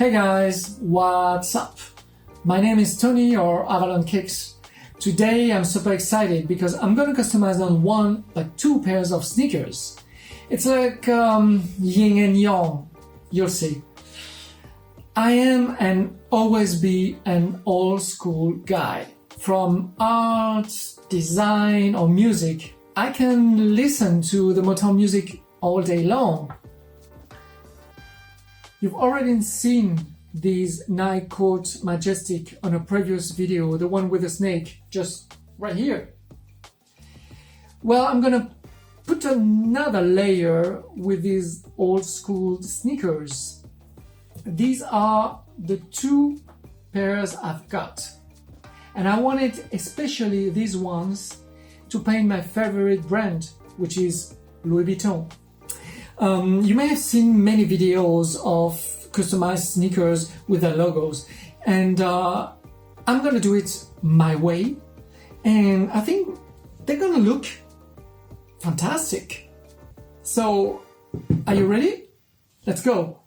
Hey guys, what's up? My name is Tony or Avalon Kickz. Today I'm super excited because I'm gonna customize not two pairs of sneakers. It's like yin and yang, you'll see. I am and always be an old school guy. From art, design or music, I can listen to the Motown music all day long. You've already seen these Nike Court Majestic on a previous video, the one with the snake, just right here. Well, I'm gonna put another layer with these old school sneakers. These are the two pairs I've got. And I wanted especially these ones to paint my favorite brand, which is Louis Vuitton. You may have seen many videos of customized sneakers with their logos, and I'm gonna do it my way, and I think they're gonna look fantastic. So, are you ready? Let's go!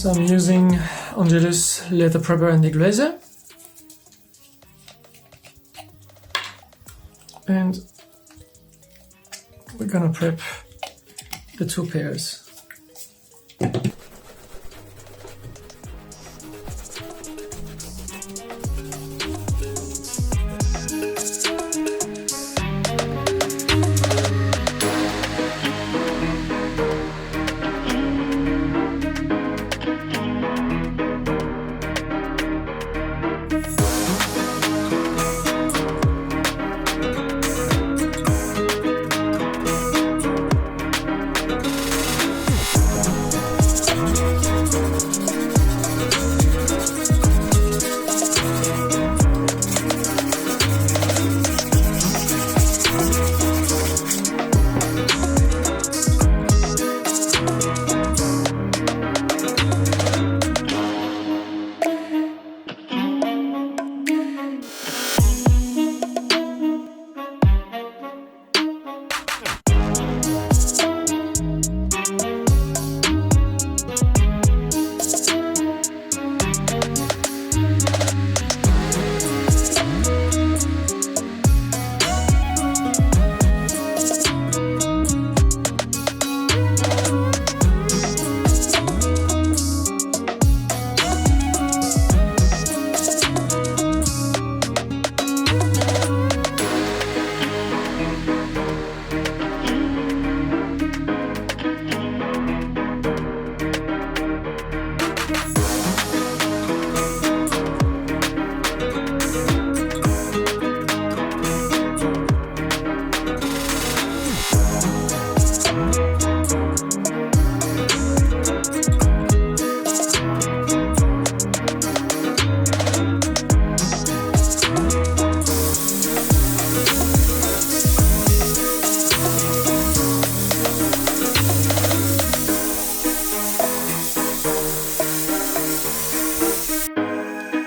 So I'm using Angelus leather rubber and deglazer, and we're gonna prep the two pairs.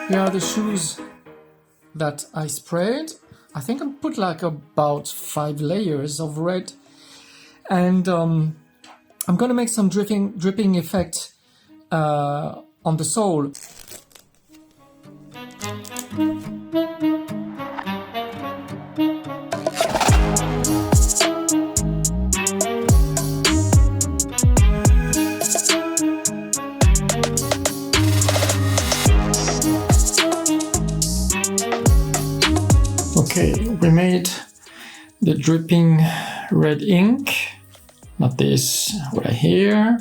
Here are the shoes that I sprayed. I think I put like about 5 layers of red, and I'm gonna make some dripping effect on the sole. Okay, we made the dripping red ink, not this right here.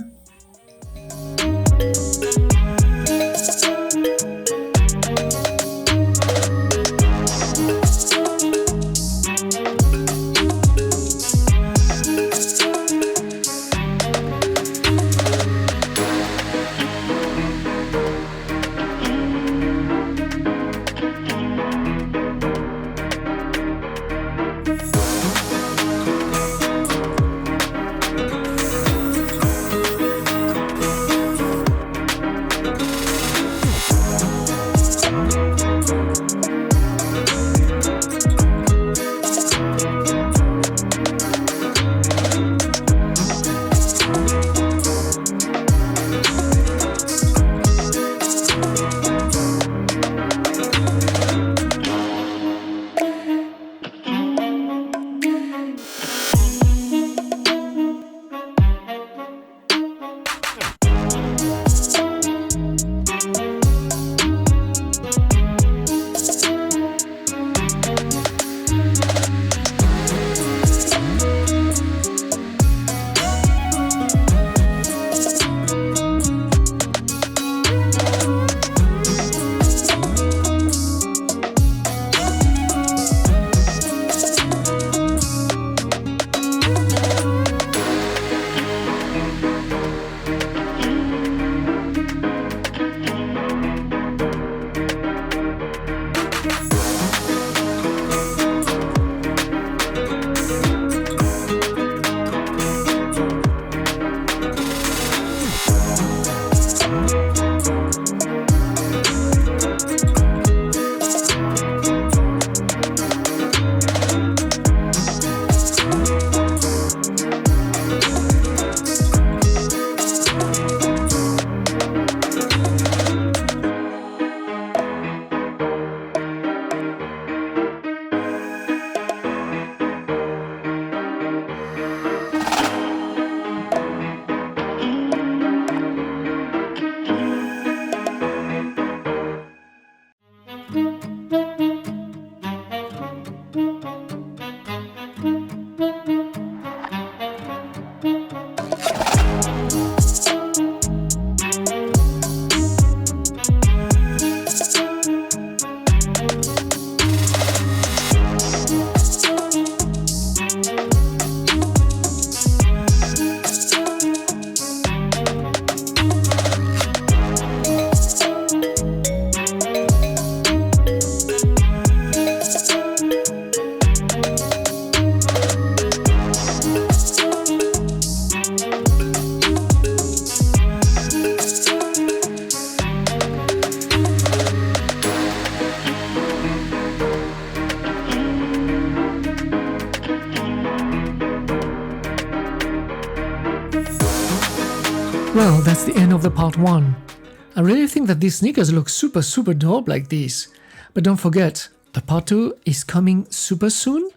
that's the end of the part 1. I really think that these sneakers look super dope like this. But don't forget, the part 2 is coming super soon,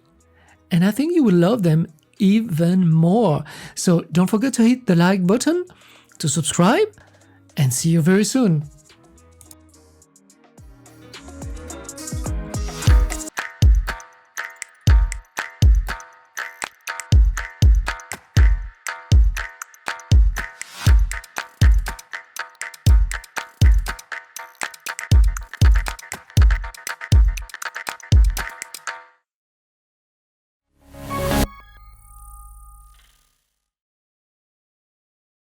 and I think you will love them even more. So don't forget to hit the like button, to subscribe, and see you very soon.